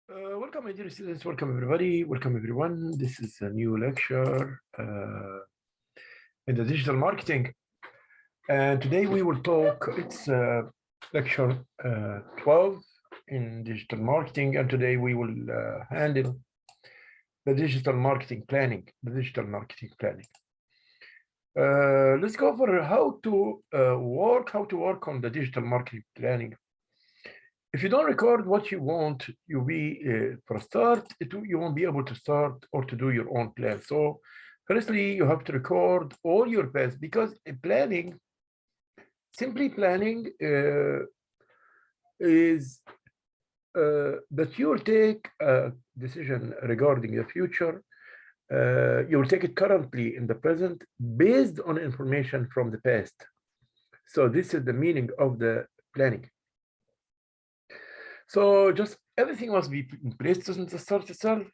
Welcome, my dear students. Welcome, everybody. Welcome, everyone. This is a new lecture in the digital marketing. And today we will talk, it's lecture 12 in digital marketing. And today we will handle the digital marketing planning, let's go over how to work on the digital marketing planning. If you don't record what you want, you for a start, you won't be able to start or to do your own plan. So firstly, you have to record all your paths, because simply planning is that you will take a decision regarding the future. You will take it currently in the present based on information from the past. So this is the meaning of the planning. So just everything must be placed in the start itself.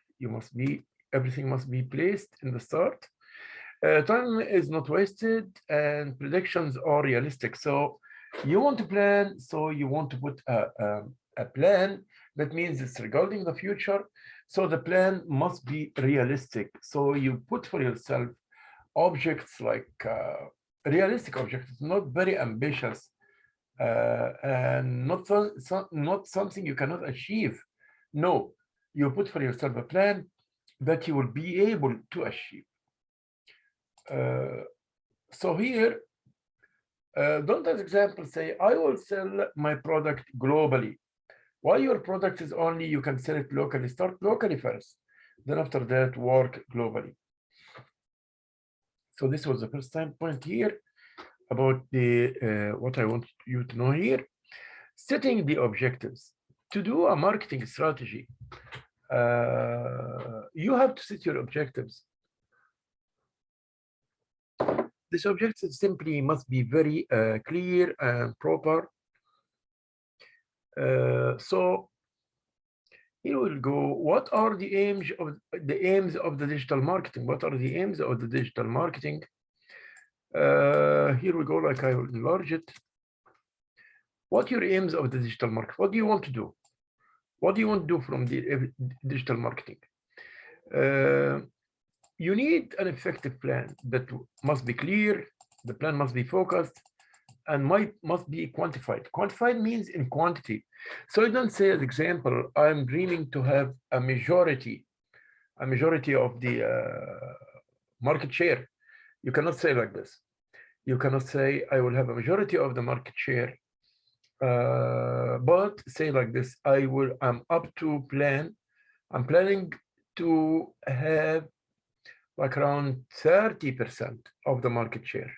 Everything must be placed in the start. Time is not wasted and predictions are realistic. So you want to plan, so you want to put a plan that means it's regarding the future. So the plan must be realistic. So you put for yourself objects like realistic objects, not very ambitious, and not something you cannot achieve. No, you put for yourself a plan that you will be able to achieve. So here, don't as example say, I will sell my product globally. Why your product is only, you can sell it locally, start locally first. Then after that, work globally. So this was the first time point here about the what I want you to know here. Setting the objectives. To do a marketing strategy, you have to set your objectives. This objective simply must be very clear and proper. So here we'll go. What are the aims of the digital marketing? What are the aims of the digital marketing? Here we go, like I will enlarge it. What are your aims of the digital market? What do you want to do? What do you want to do from the digital marketing? You need an effective plan that must be clear. The plan must be focused and must be quantified. Quantified means in quantity. So you don't say, as example, I'm dreaming to have a majority of the market share. You cannot say like this. You cannot say, I will have a majority of the market share, but say like this, I'm planning to have like around 30% of the market share.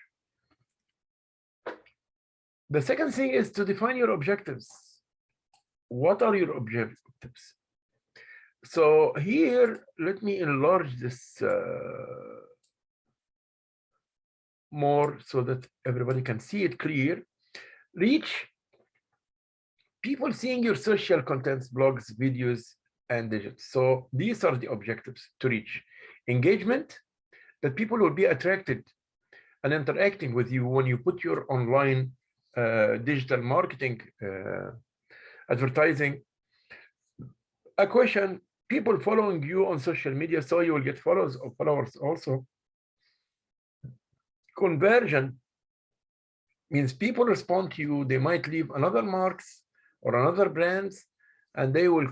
The second thing is to define your objectives. What are your objectives? So here, let me enlarge this more so that everybody can see it clear. Reach people seeing your social contents, blogs, videos, and digits. So these are the objectives to reach. Engagement, that people will be attracted and interacting with you when you put your online digital marketing advertising. A question, people following you on social media, so you will get followers also. Conversion means people respond to you, they might leave another marks or another brands, and they will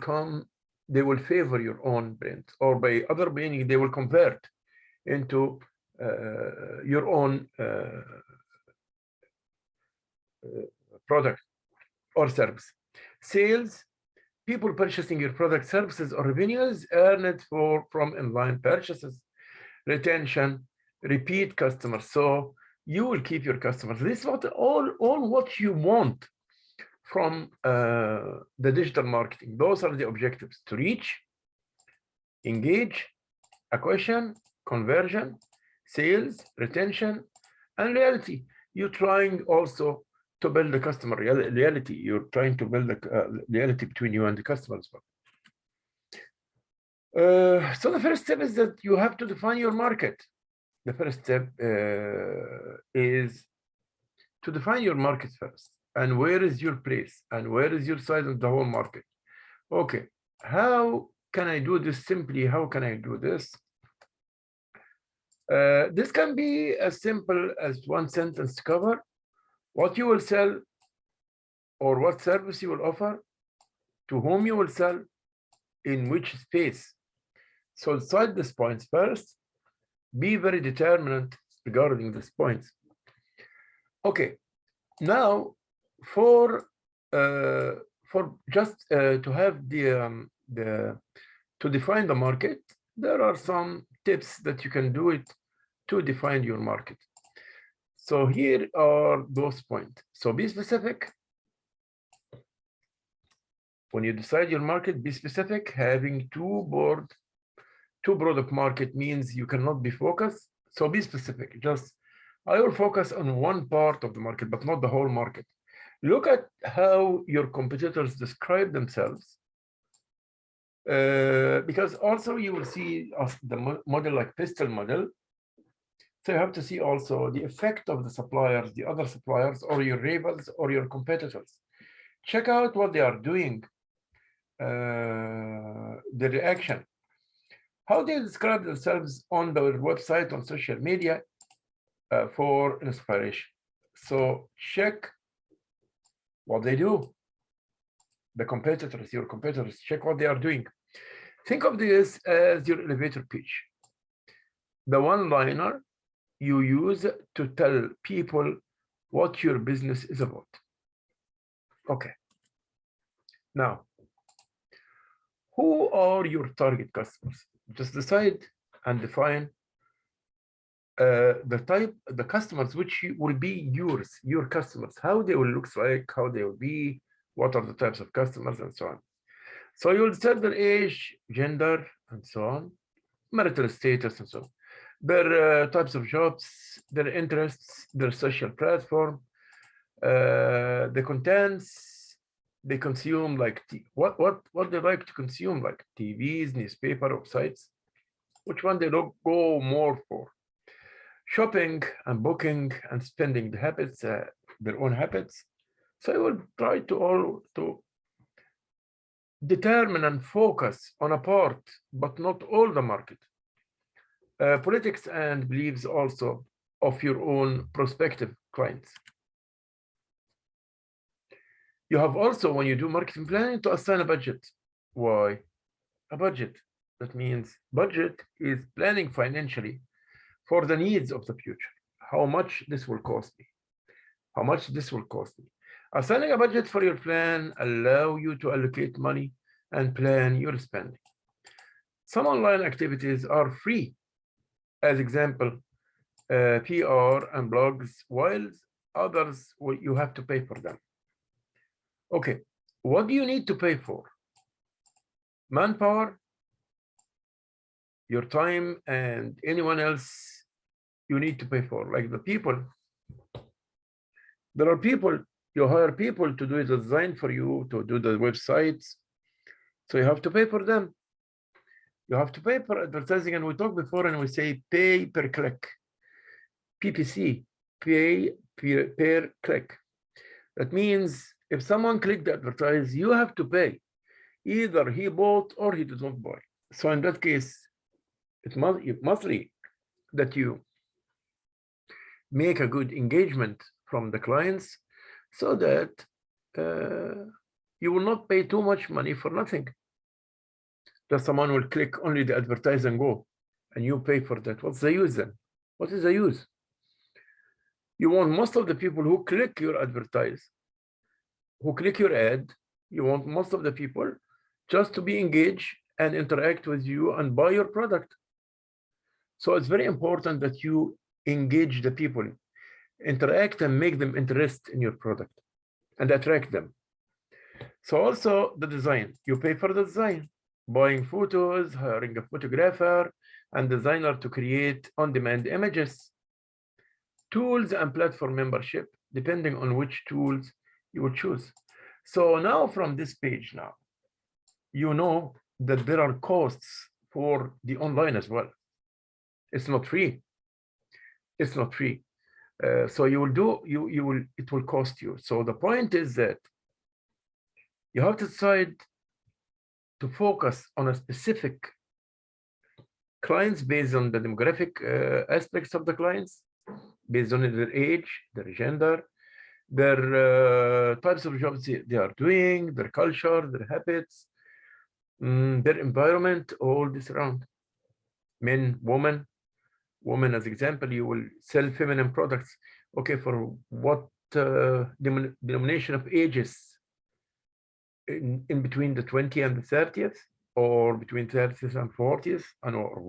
favor your own brand, or by other meaning, they will convert into your own product or service. Sales, people purchasing your product, services, or revenues earned from online purchases. Retention, repeat customers. So you will keep your customers. This is all what you want from the digital marketing. Those are the objectives: to reach, engage, acquisition, conversion, sales, retention, and loyalty. You're trying also to build the customer loyalty. You're trying to build the loyalty between you and the customer as well. So the first step is that you have to define your market. The first step is to define your market first. And where is your place? And where is your size of the whole market? Okay, how can I do this simply? How can I do this? This can be as simple as one sentence to cover what you will sell or what service you will offer, to whom you will sell, in which space. So cite these points first. Be very determined regarding these points. Okay, now for just to have the to define the market, there are some tips that you can do it to define your market. So here are those points. So be specific. When you decide your market, be specific. Having too broad of market means you cannot be focused. So be specific. Just, I will focus on one part of the market, but not the whole market. Look at how your competitors describe themselves. Because also you will see the model like pistol model. So you have to see also the effect of the suppliers, the other suppliers, or your rivals or your competitors. Check out what they are doing, the reaction. How they describe themselves on their website, on social media, for inspiration. So check what they do. The competitors, your competitors, check what they are doing. Think of this as your elevator pitch. The one-liner you use to tell people what your business is about. Okay. Now, who are your target customers? Just decide and define the customers which will be yours, your customers, how they will look like, how they will be, what are the types of customers, and so on. So you will set their age, gender, and so on, marital status, and so on, their types of jobs, their interests, their social platform, the contents they consume, like what they like to consume, like TVs, newspaper, websites, which one they don't go more for. Shopping and booking and spending the habits, their own habits. So I will try to determine and focus on a part, but not all the market. Politics and beliefs also of your own prospective clients. You have also, when you do marketing planning, to assign a budget. Why? A budget. That means budget is planning financially for the needs of the future. How much this will cost me? How much this will cost me? Assigning a budget for your plan allow you to allocate money and plan your spending. Some online activities are free, as example, PR and blogs, while others you have to pay for them. Okay, what do you need to pay for? Manpower, your time, and anyone else you need to pay for, like the people. There are people, you hire people to do the design for you, to do the websites. So you have to pay for them. You have to pay for advertising, and we talked before and we say pay per click. PPC, pay per click. That means if someone clicked the advertise, you have to pay. Either he bought or he did not buy. So in that case, it must be that you make a good engagement from the clients so that you will not pay too much money for nothing. That someone will click only the advertise and go, and you pay for that. What's the use then? What is the use? You want most of the people who click your advertise, who click your ad, you want most of the people just to be engaged and interact with you and buy your product. So it's very important that you engage the people, interact and make them interest in your product and attract them. So also the design, you pay for the design, buying photos, hiring a photographer and designer to create on-demand images, tools and platform membership, depending on which tools you would choose. So now from this page now, you know that there are costs for the online as well. It's not free. It's not free. So you will do, it will cost you. So the point is that you have to decide to focus on a specific clients based on the demographic aspects of the clients, based on their age, their gender, their types of jobs they are doing, their culture, their habits, their environment, all this around. Men, women. Women, as example, you will sell feminine products. Okay, for what denomination of ages? In between the 20 and the 30th, or between 30th and 40th, and or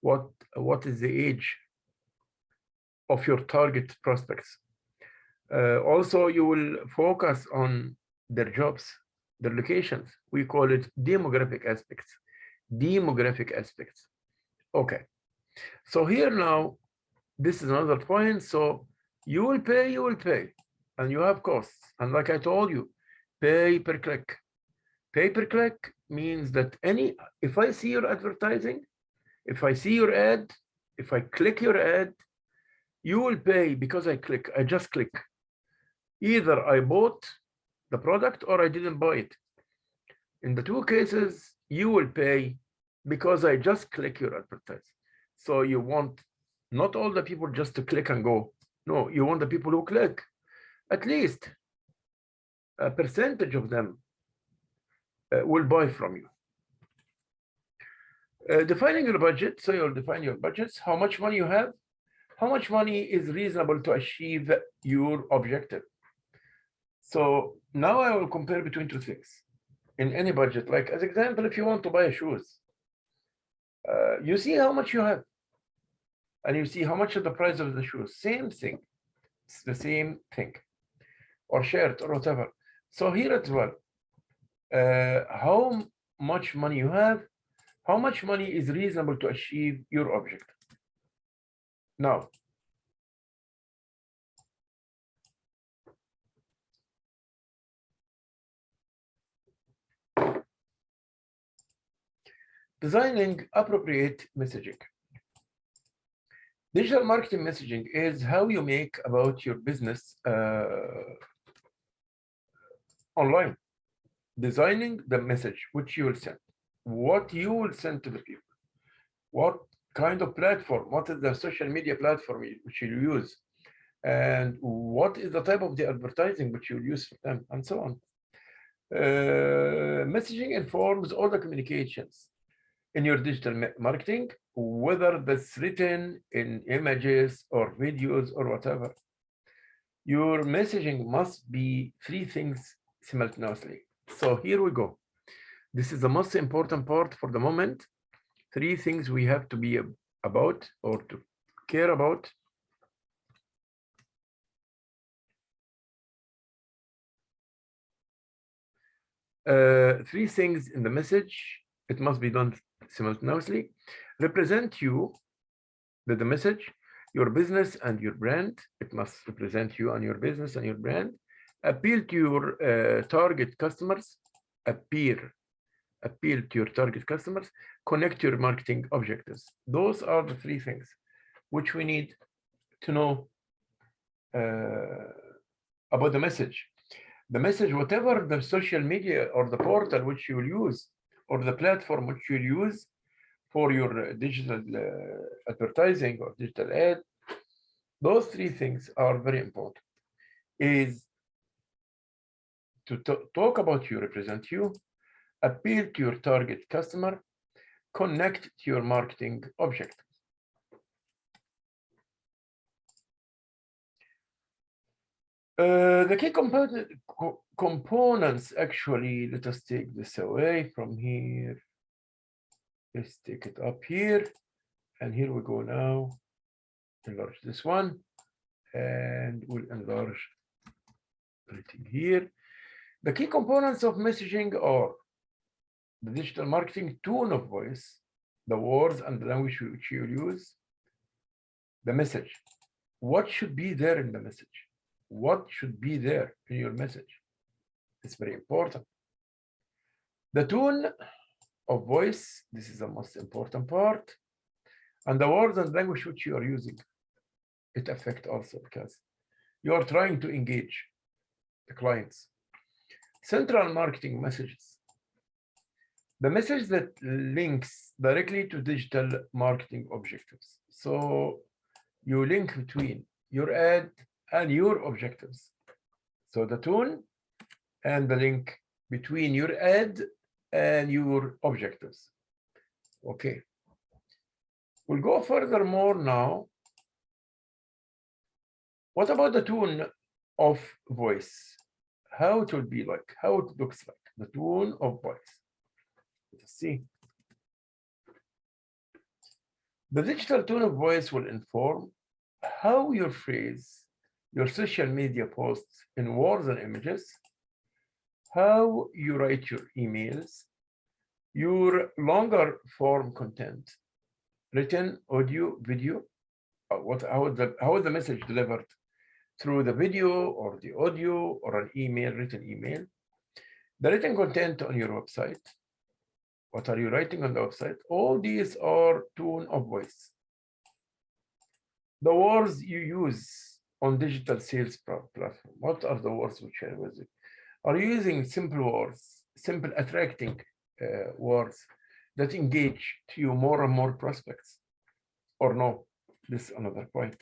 what is the age of your target prospects? Also, you will focus on their jobs, their locations. We call it demographic aspects. Demographic aspects. Okay. So here now, this is another point. So you will pay, and you have costs. And like I told you, pay per click. Pay per click means that if I see your advertising, if I see your ad, if I click your ad, you will pay because I just click. Either I bought the product or I didn't buy it. In the two cases, you will pay because I just click your advertising. So you want not all the people just to click and go. No, you want the people who click. At least a percentage of them will buy from you. Defining your budget. So you'll define your budgets, how much money you have, how much money is reasonable to achieve your objective. So now I will compare between two things in any budget. Like as example, if you want to buy shoes, you see how much you have, and you see how much is the price of the shoes. Same thing. It's the same thing, or shirt or whatever. So here as well, how much money you have, how much money is reasonable to achieve your objective. Now, designing appropriate messaging. Digital marketing messaging is how you make about your business online. Designing the message which you will send, what you will send to the people, what kind of platform, what is the social media platform which you use, and what is the type of the advertising which you use for them, and so on. Messaging informs all the communications in your digital marketing, whether that's written in images or videos or whatever. Your messaging must be three things simultaneously. So here we go. This is the most important part for the moment. Three things we have to be about or to care about. Three things in the message. It must be done simultaneously. Represent you, the message, your business and your brand. It must represent you and your business and your brand. Appeal to your target customers. Appeal to your target customers. Connect your marketing objectives. Those are the three things which we need to know about the message. The message, whatever the social media or the portal which you will use, or the platform which you use for your digital advertising or digital ad, those three things are very important. Is to talk about you, represent you, appeal to your target customer, connect to your marketing objectives. The key components, actually, let us take this away from here. Let's take it up here. And here we go now. Enlarge this one. And we'll enlarge everything here. The key components of messaging are the digital marketing tone of voice, the words and the language which you use, the message. What should be there in the message? What should be there in your message? It's very important. The tone of voice, this is the most important part. And the words and language which you are using, it affects also because you are trying to engage the clients. Central marketing messages. the message that links directly to digital marketing objectives. So you link between your ad and your objectives. So the tone and the link between your ad and your objectives. Okay. We'll go furthermore now. What about the tone of voice? How it will be like, how it looks like, the tone of voice. Let's see. The digital tone of voice will inform how your phrase, your social media posts in words and images, how you write your emails, your longer form content, written, audio, video, how is the message delivered through the video or the audio or an email, written email, the written content on your website. What are you writing on the website? All these are tone of voice. The words you use on digital sales platform. What are the words which are using? Are you using simple words, simple attracting words that engage to you more and more prospects? Or no? This is another point.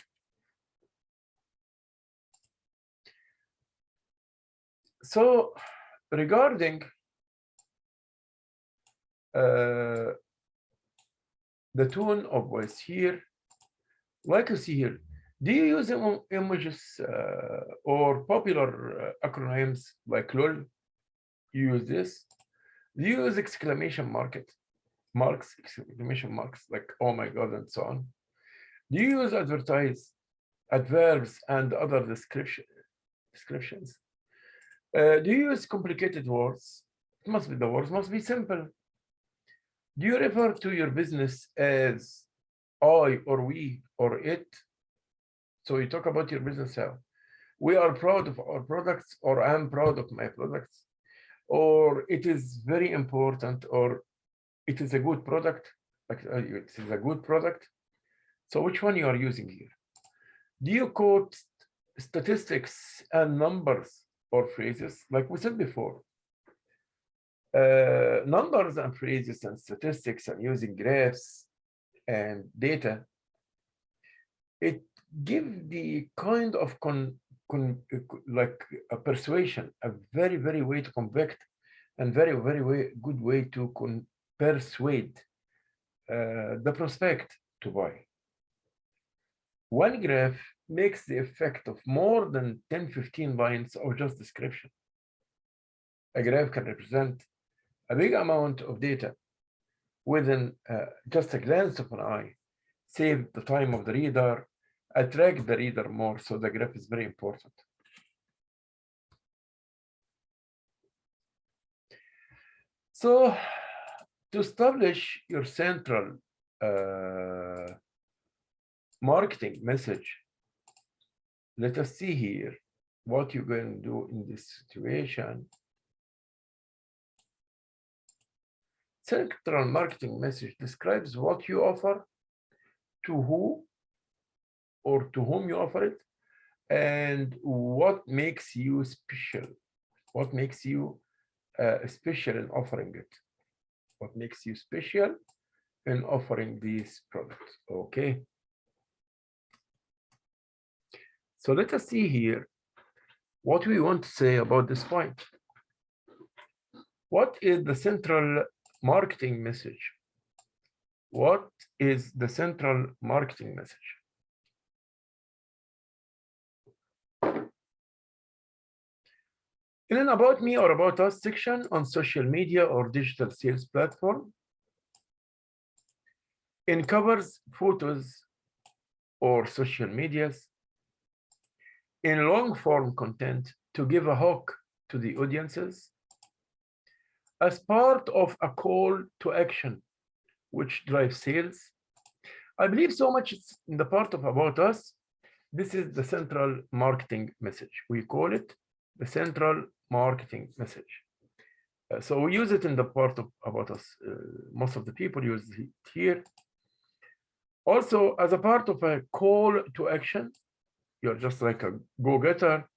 So regarding the tone of voice here, like you see here, do you use images or popular acronyms like LOL? You use this? Do you use exclamation marks, exclamation marks, like oh my God, and so on? Do you use adverbs, and other descriptions? Do you use complicated words? It must be, the words must be simple. Do you refer to your business as I or we or it? So you talk about your business how? We are proud of our products, or I'm proud of my products, or it is very important, or it is a good product, like it is a good product. So which one you are using here? Do you quote statistics and numbers or phrases? Like we said before, numbers and phrases and statistics and using graphs and data, it gives the kind of like a persuasion, a very, very way to convict, and very, very good way to persuade the prospect to buy. One graph makes the effect of more than 10-15 lines of just description. A graph can represent a big amount of data within just a glance of an eye, save the time of the reader, attract the reader more. So the graph is very important. So to establish your central marketing message, let us see here what you're going to do in this situation. Central marketing message describes what you offer, to who or to whom you offer it, and what makes you special. What makes you special in offering it? What makes you special in offering these products? Okay. So let us see here what we want to say about this point. What is the central marketing message? What is the central marketing message? In an About Me or About Us section on social media or digital sales platform, in covers, photos, or social medias, in long form content to give a hook to the audiences, as part of a call to action which drives sales. I believe so much it's in the part of About Us. This is the central marketing message. We call it the central marketing message. So we use it in the part of About Us. Most of the people use it here. Also, as a part of a call to action, you're just like a go-getter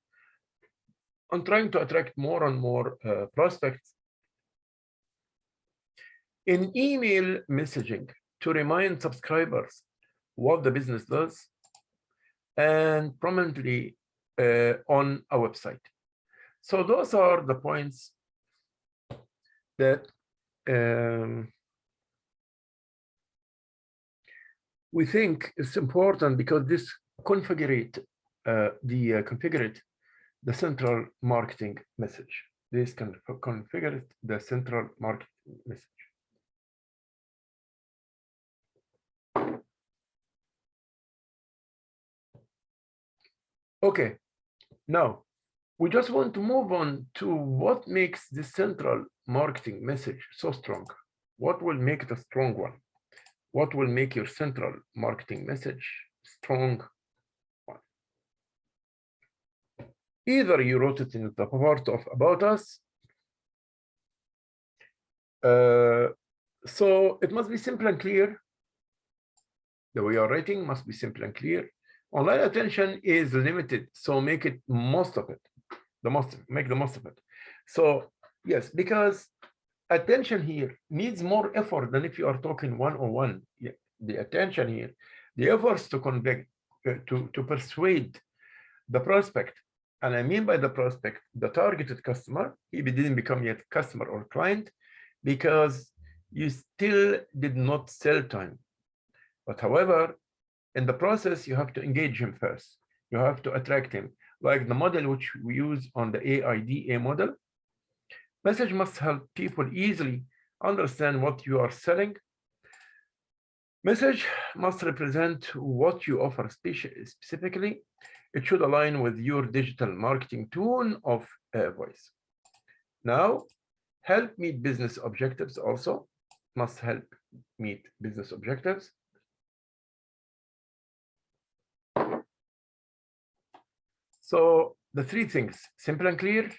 on trying to attract more and more prospects. In email messaging to remind subscribers what the business does, and prominently on a website. So those are the points that we think is important, because this configure the central marketing message. This can configure the central marketing message. Okay, now we just want to move on to what makes the central marketing message so strong. What will make it a strong one? What will make your central marketing message strong one? Either you wrote it in the part of About Us. So it must be simple and clear. The way you're writing must be simple and clear. Online attention is limited, so make it most of it. Make the most of it. So yes, because attention here needs more effort than if you are talking one-on-one. The attention here, the efforts to convey, to persuade the prospect, and I mean by the prospect, the targeted customer, if it didn't become yet customer or client, because you still did not sell time. But however, in the process, you have to engage him first. You have to attract him. Like the model which we use on the AIDA model, message must help people easily understand what you are selling. Message must represent what you offer specifically. It should align with your digital marketing tone of voice. Now, help meet business objectives also. Must help meet business objectives. So the three things, simple and clear.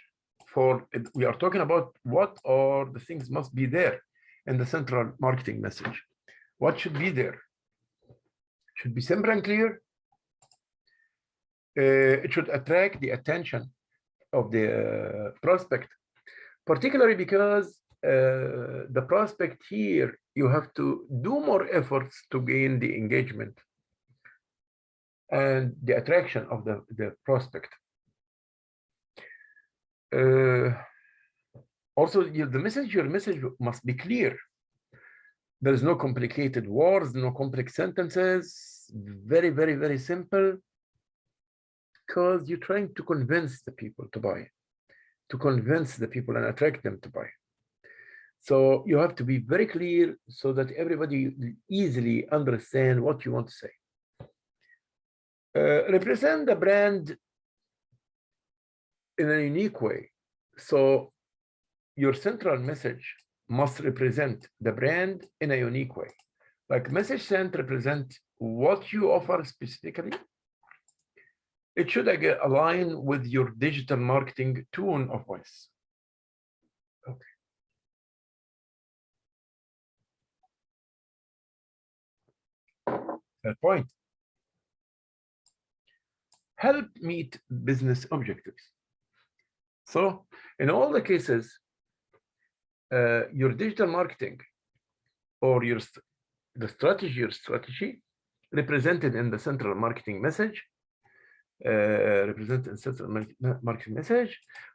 We are talking about what are the things must be there in the central marketing message. What should be there? It should be simple and clear. It should attract the attention of the prospect, particularly because the prospect here, you have to do more efforts to gain the engagement and the attraction of the prospect. Also, your message must be clear. There is no complicated words, no complex sentences, very, very, very simple, because you're trying to convince the people to buy, to convince the people and attract them to buy. So you have to be very clear so that everybody easily understand what you want to say. Represent the brand in a unique way. So your central message must represent the brand in a unique way. Like message sent represent what you offer specifically. It should again align with your digital marketing tone of voice. Okay. Third point. Help meet business objectives. So in all the cases, your digital marketing or the strategy represented in the central marketing message,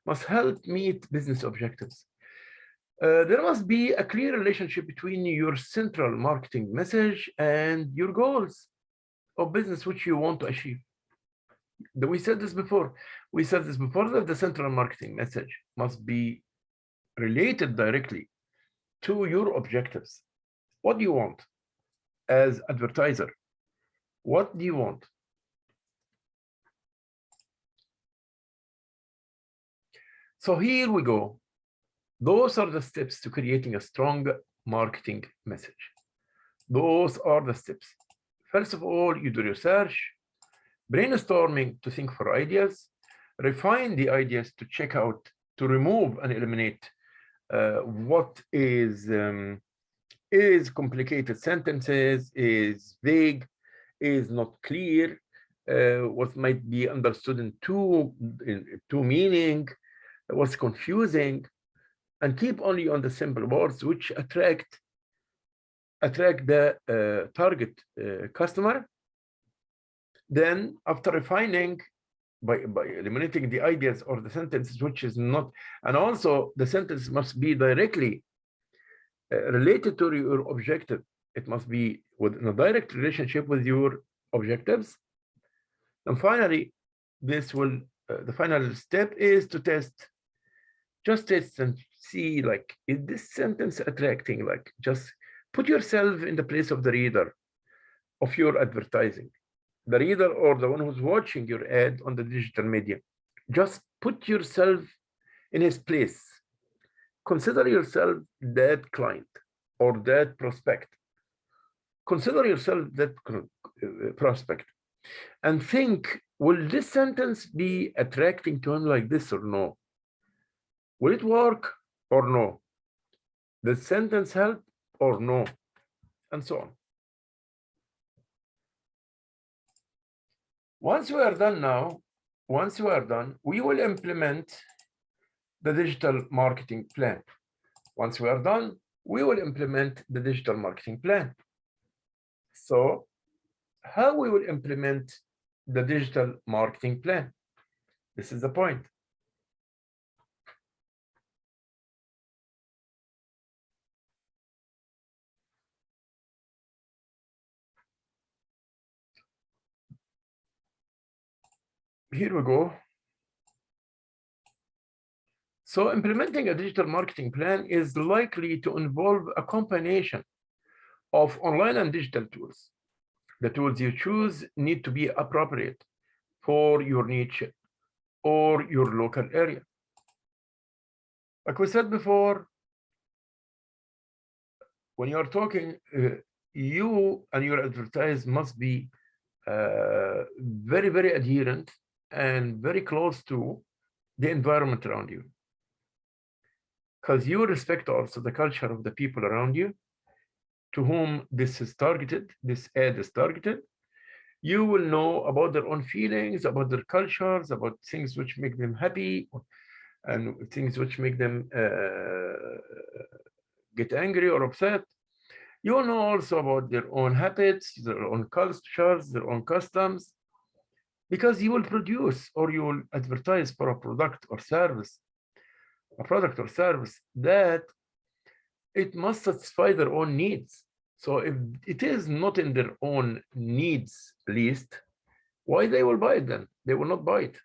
must help meet business objectives. There must be a clear relationship between your central marketing message and your goals of business which you want to achieve. We said this before. We said this before, that the central marketing message must be related directly to your objectives. What do you want as advertiser? What do you want? So here we go. Those are the steps to creating a strong marketing message. Those are the steps. First of all, you do research, brainstorming to think for ideas, refine the ideas to check out, to remove and eliminate what is complicated sentences, is vague, is not clear, what might be understood in two meaning, what's confusing, and keep only on the simple words which attract attract the target customer. Then after refining by eliminating the ideas or the sentences which is not, and also the sentence must be directly related to your objective. It must be within a direct relationship with your objectives. And finally, this will, the final step is to test. Just test and see, like, is this sentence attracting? Like, just put yourself in the place of the reader of your advertising, the reader or the one who's watching your ad on the digital media. Just put yourself in his place. Consider yourself that client or that prospect. Consider yourself that prospect and think, will this sentence be attracting to him like this or no? Will it work or no? The sentence help or no? And so on. Once we are done now, once we are done, we will implement the digital marketing plan. Once we are done, we will implement the digital marketing plan. So how we will implement the digital marketing plan? This is the point. Here we go. So implementing a digital marketing plan is likely to involve a combination of online and digital tools. The tools you choose need to be appropriate for your niche or your local area. Like we said before, when you are talking, you and your advertise must be very, very adherent and very close to the environment around you. Because you respect also the culture of the people around you to whom this is targeted, this ad is targeted. You will know about their own feelings, about their cultures, about things which make them happy, and things which make them get angry or upset. You will know also about their own habits, their own cultures, their own customs, because you will produce or you will advertise for a product or service, that it must satisfy their own needs. So if it is not in their own needs list, why they will buy it then? They will not buy it.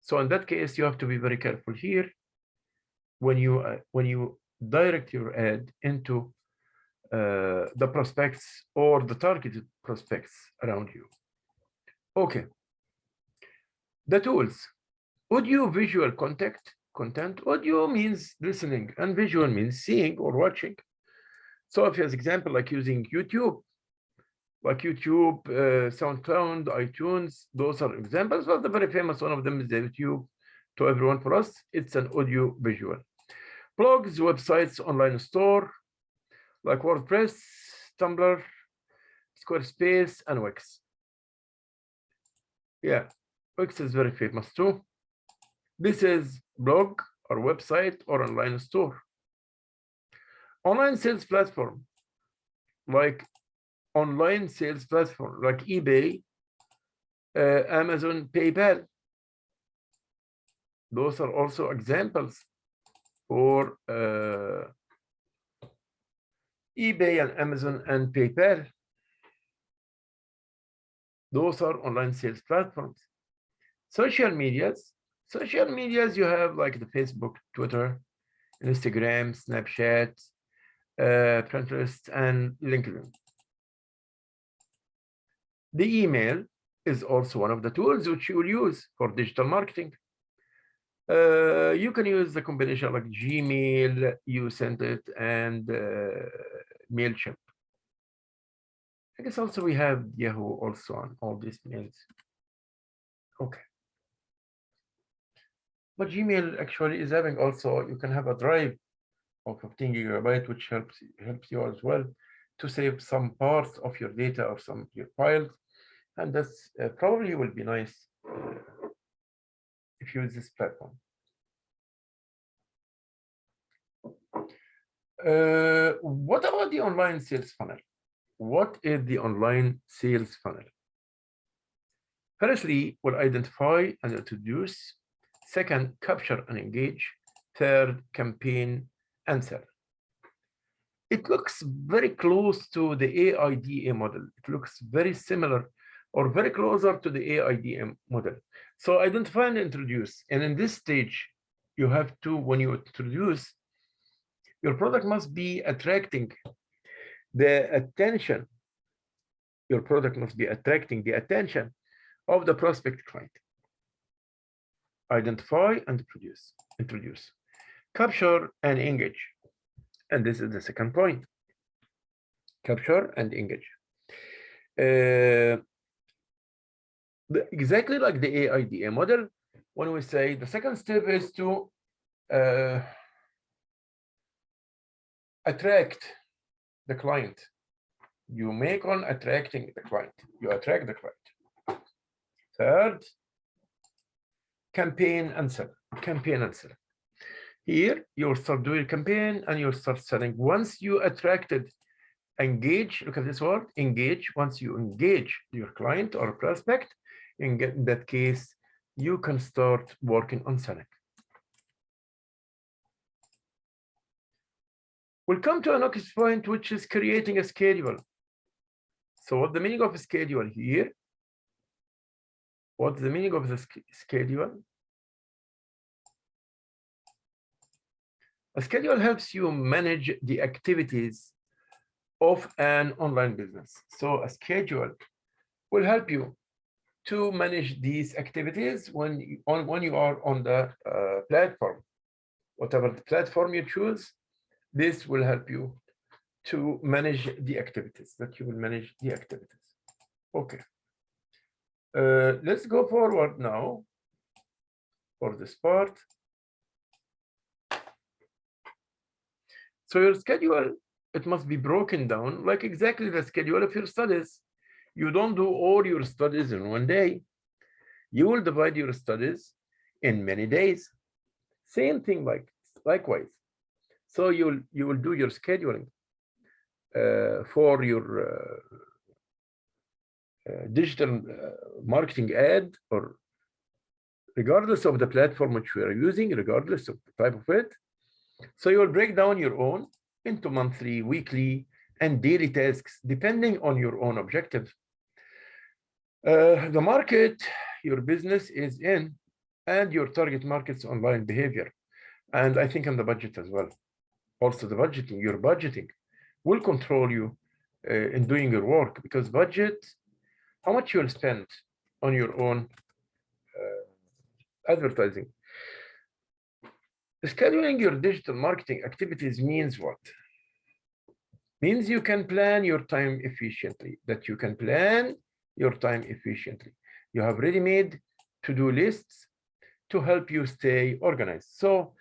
So in that case, you have to be very careful here when you direct your ad into the prospects or the targeted prospects around you. Okay. The tools. Audio visual content. Audio means listening and visual means seeing or watching. So if as example, like using YouTube, SoundCloud, iTunes, those are examples, but the very famous one of them is YouTube. To everyone, for us, it's an audio visual. Blogs, websites, online store, like WordPress, Tumblr, Squarespace, and Wix. Yeah, Wix is very famous too. This is blog or website or online store. Online sales platform, like eBay, Amazon, PayPal. Those are also examples for eBay and Amazon and PayPal. Those are online sales platforms. Social medias, you have like the Facebook, Twitter, Instagram, Snapchat, Pinterest, and LinkedIn. The email is also one of the tools which you will use for digital marketing. You can use the combination like Gmail, you send it, and MailChimp. I guess also we have Yahoo also on all these mails. Okay. But Gmail actually is having also, you can have a drive of 15 gigabyte, which helps you as well to save some parts of your data or some of your files. And that's probably will be nice if you use this platform. What about the online sales funnel? What is the online sales funnel? Firstly, we'll identify and introduce. Second, capture and engage. Third, campaign and sell. It looks very close to the AIDA model. It looks very similar or very closer to the AIDA model. So identify and introduce. And in this stage, you have to, when you introduce, your product must be attracting the attention. Your product must be attracting the attention of the prospect client. Identify and introduce. Capture and engage. And this is the second point. Capture and engage. Exactly like the AIDA model, when we say the second step is to attract the client. You make on attracting the client. You attract the client. Third, campaign and sell. Campaign and sell. Here, you'll start doing campaign and you'll start selling. Once you attracted, engage, look at this word, engage. Once you engage your client or prospect, in that case, you can start working on selling. We'll come to a next point, which is creating a schedule. So what's the meaning of a schedule here? What's the meaning of the schedule? A schedule helps you manage the activities of an online business. So a schedule will help you to manage these activities when you are on the platform. Whatever the platform you choose, this will help you to manage the activities, that you will manage the activities. Okay. Let's go forward now for this part. So your schedule, it must be broken down like exactly the schedule of your studies. You don't do all your studies in one day. You will divide your studies in many days. Same thing likewise. So you will do your scheduling for your digital marketing ad, or regardless of the platform which we are using, regardless of the type of it. So you will break down your own into monthly, weekly, and daily tasks, depending on your own objective. The market your business is in, and your target market's online behavior. And I think on the budget as well. Also the budgeting, your budgeting will control you in doing your work, because budget, how much you'll spend on your own advertising. Scheduling your digital marketing activities means what? Means you can plan your time efficiently, that you can plan your time efficiently. You have ready-made to-do lists to help you stay organized. So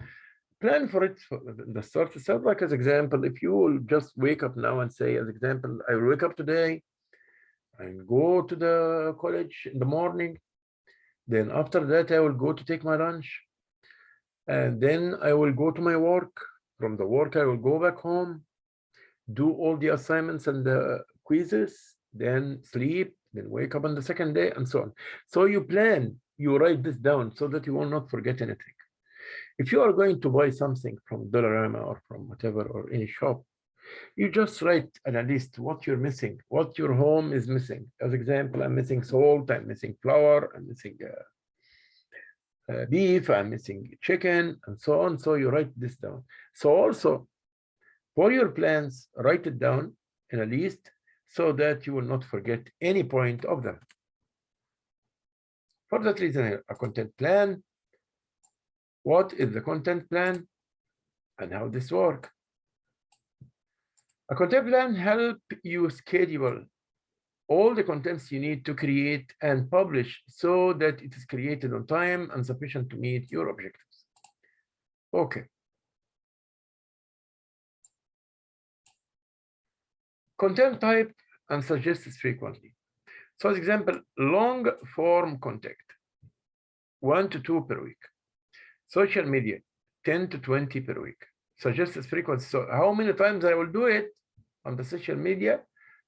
plan for it for the start itself. Like as example, if you will just wake up now and say, as example, I will wake up today and go to the college in the morning. Then after that, I will go to take my lunch. And then I will go to my work. From the work, I will go back home, do all the assignments and the quizzes, then sleep, then wake up on the second day, and so on. So you plan, you write this down so that you will not forget anything. If you are going to buy something from Dollarama or from whatever, or any shop, you just write on a list what you're missing, what your home is missing. As example, I'm missing salt, I'm missing flour, I'm missing beef, I'm missing chicken, and so on. So you write this down. So also for your plans, write it down in a list so that you will not forget any point of them. For that reason, a content plan. What is the content plan and how this works? A content plan helps you schedule all the contents you need to create and publish so that it is created on time and sufficient to meet your objectives. Okay. Content type and suggested frequently. So as example, long form content, 1 to 2 per week. Social media, 10 to 20 per week. suggested frequency. So how many times I will do it on the social media?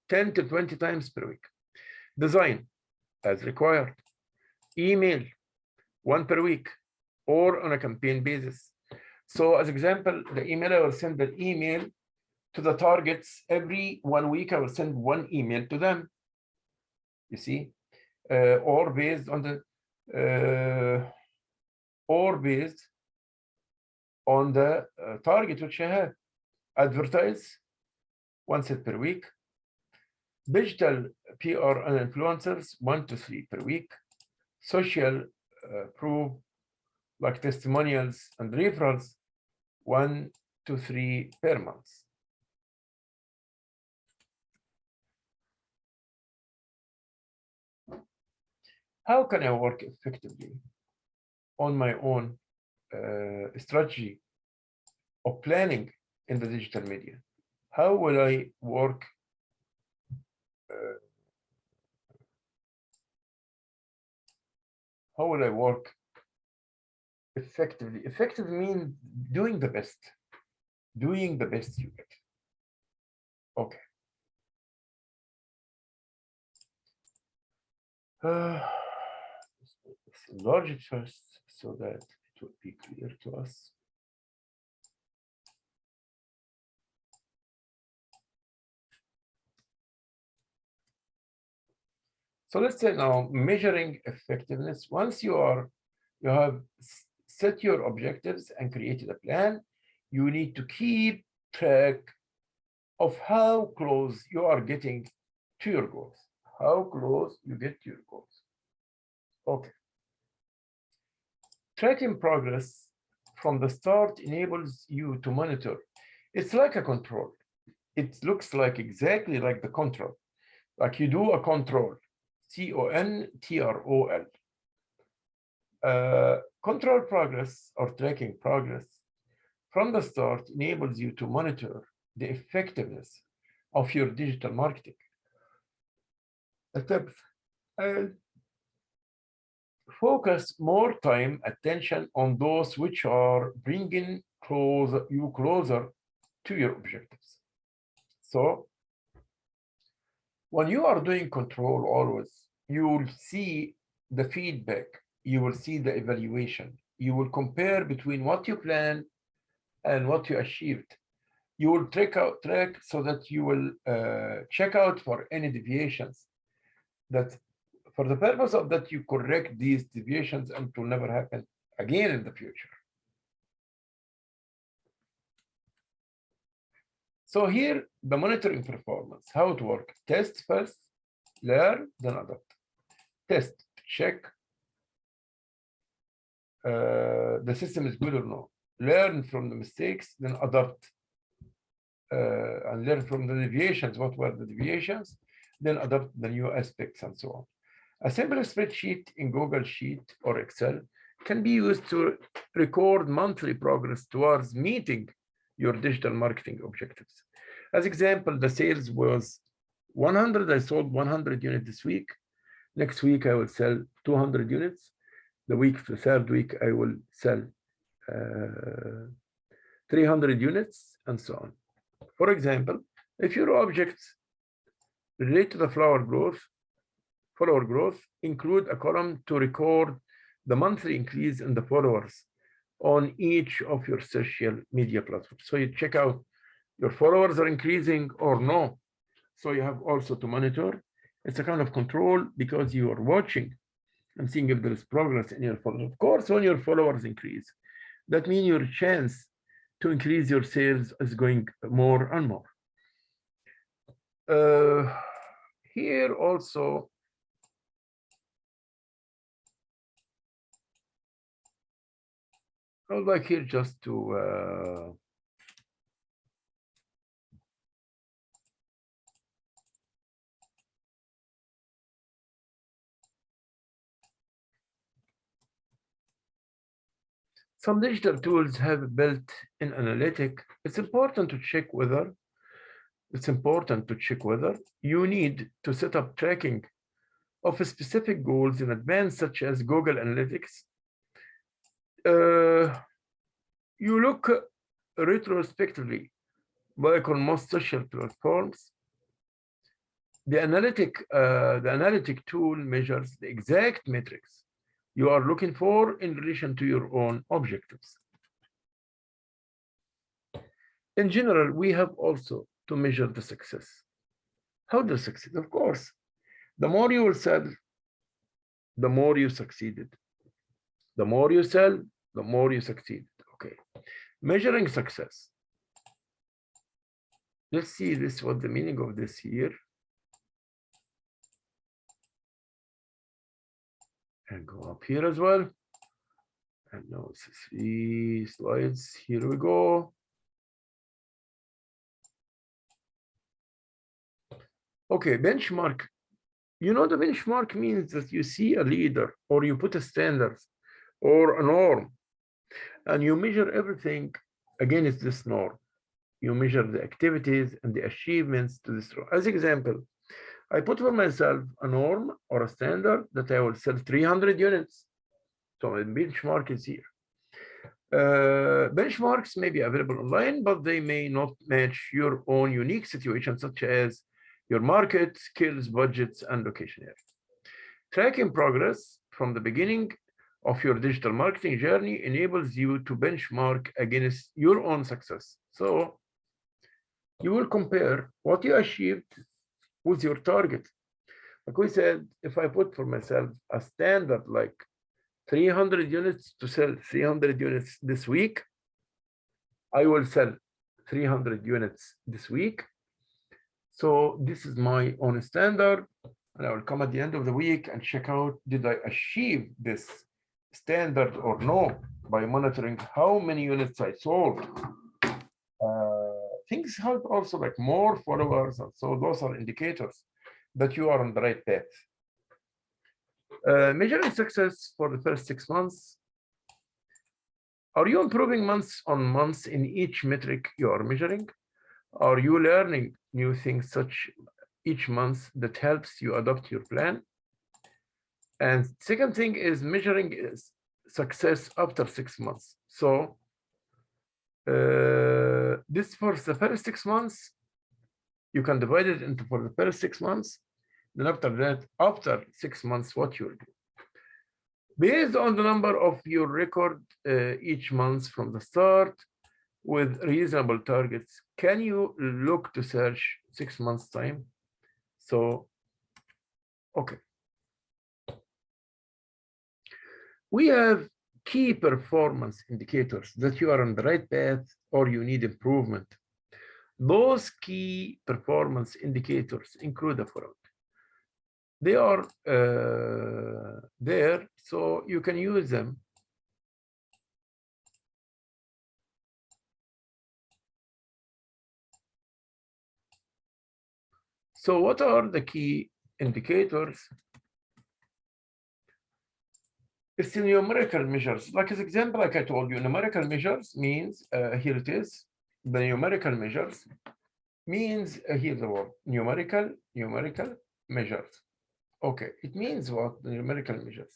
10 to 20 times per week. Design as required. Email 1 per week or on a campaign basis. So as example, the email, I will send an email to the targets every 1 week. I will send 1 email to them, you see, or based on the target which I have. Advertise 1 set per week. Digital PR and influencers 1 to 3 per week. Social proof like testimonials and referrals 1 to 3 per month. How can I work effectively on my own strategy of planning in the digital media? How will I work effectively? Effective means doing the best you get. Okay. Enlarge it first so that it will be clear to us. So let's say now measuring effectiveness. Once you have set your objectives and created a plan, you need to keep track of how close you are getting to your goals. How close you get to your goals. Okay. Tracking progress from the start enables you to monitor. It's like a control. It looks like exactly like the control. Like you do a control, CONTROL. Control progress or tracking progress from the start enables you to monitor the effectiveness of your digital marketing attempts and focus more time, attention on those which are bringing you closer to your objectives. So when you are doing control always, you will see the feedback, you will see the evaluation, you will compare between what you planned and what you achieved. You will track so that you will check out for any deviations. That for the purpose of that, you correct these deviations and it will never happen again in the future. So here, the monitoring performance, how it works. Test first, learn, then adopt. Test, check the system is good or no. Learn from the mistakes, then adopt. And learn from the deviations, what were the deviations, then adopt the new aspects and so on. A simple spreadsheet in Google Sheet or Excel can be used to record monthly progress towards meeting your digital marketing objectives. As example, the sales was 100, I sold 100 units this week. Next week, I will sell 200 units. The third week, I will sell 300 units and so on. For example, if your objects relate to the follower growth, include a column to record the monthly increase in the followers on each of your social media platforms. So you check out your followers are increasing or no. So you have also to monitor. It's a kind of control because you are watching and seeing if there is progress in your followers. Of course, when your followers increase, that means your chance to increase your sales is going more and more. Here also, I would like here just to some digital tools have built-in analytic. It's important to check whether you need to set up tracking of specific goals in advance, such as Google Analytics. You look retrospectively, like on most social platforms. The analytic tool measures the exact metrics you are looking for in relation to your own objectives. In general, we have also to measure the success. How to succeed? Of course, the more you will sell, the more you succeeded. The more you sell, the more you succeed. Okay. Measuring success. Let's see this, what the meaning of this here. And go up here as well. And now it's 3 slides. Here we go. Okay, benchmark. You know, the benchmark means that you see a leader or you put a standard or a norm and you measure everything against this norm. You measure the activities and the achievements to this norm. As example, I put for myself a norm or a standard that I will sell 300 units. So the benchmark is here. Benchmarks may be available online, but they may not match your own unique situation, such as your market, skills, budgets, and location area. Tracking progress from the beginning of your digital marketing journey enables you to benchmark against your own success. So you will compare what you achieved with your target. Like we said, if I put for myself a standard like 300 units to sell 300 units this week, I will sell 300 units this week. So this is my own standard, and I will come at the end of the week and check out, did I achieve this standard or no, by monitoring how many units I sold. Things help also, like more followers, and so those are indicators that you are on the right path. Measuring success for the first 6 months. Are you improving months on months in each metric you are measuring? Are you learning new things such each month that helps you adopt your plan? And second thing is measuring success after 6 months. So this for the first 6 months, you can divide it into for the first 6 months. Then after that, after 6 months, what you'll do. Based on the number of your record each month from the start with reasonable targets, can you look to search 6 months time? So, okay. We have key performance indicators that you are on the right path or you need improvement. Those key performance indicators include the following. They are there, so you can use them. So what are the key indicators? It's the numerical measures. Like as example, like I told you, numerical measures means, here it is, the numerical measures means, here's the word, numerical measures. Okay, it means what, the numerical measures?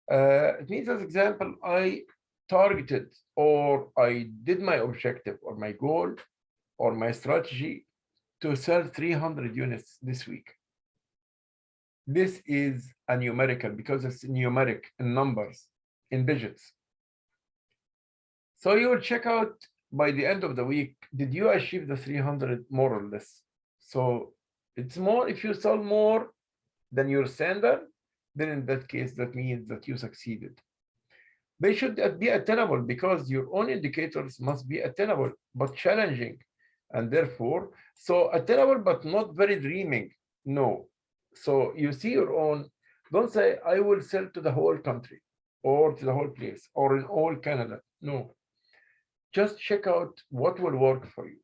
It means, as example, I targeted or I did my objective or my goal or my strategy to sell 300 units this week. This is a numerical because it's numeric in numbers, in digits. So you will check out by the end of the week, did you achieve the 300 more or less? So it's more, if you sell more than your standard, then in that case, that means that you succeeded. They should be attainable because your own indicators must be attainable, but challenging. And therefore, so attainable, but not very dreaming. No. So you see your own, don't say, I will sell to the whole country or to the whole place or in all Canada. No. Just check out what will work for you.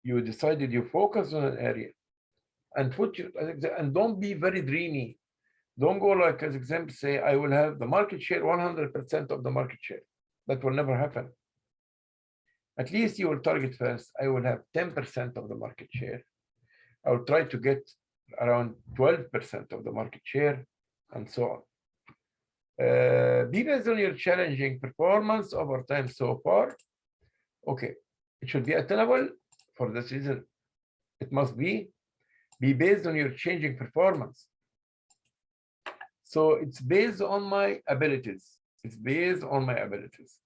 You decided you focus on an area and put your, and don't be very dreamy. Don't go like, as example, say, I will have the market share, 100% of the market share. That will never happen. At least you will target first, I will have 10% of the market share. I will try to get around 12% of the market share and so on. Be based on your challenging performance over time so far. Okay, it should be attainable. For this reason, it must be based on your changing performance. So it's based on my abilities. It's based on my abilities.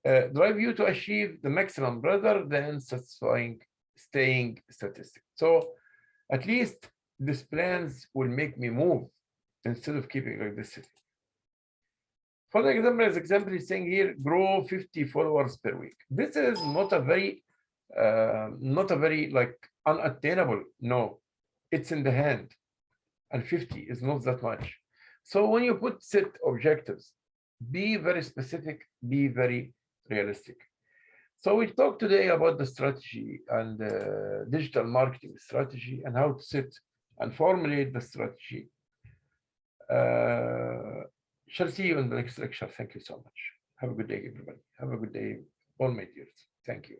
Drive you to achieve the maximum rather than satisfying staying statistic. So at least these plans will make me move instead of keeping like this. For the example is saying here, grow 50 followers per week. This is not a very like unattainable. No, it's in the hand, and 50 is not that much. So when you put set objectives, be very specific, be very realistic. So we talked today about the strategy and digital marketing strategy and how to set and formulate the strategy. Shall see you in the next lecture. Thank you so much. Have a good day, everybody. Have a good day, all my dears. Thank you.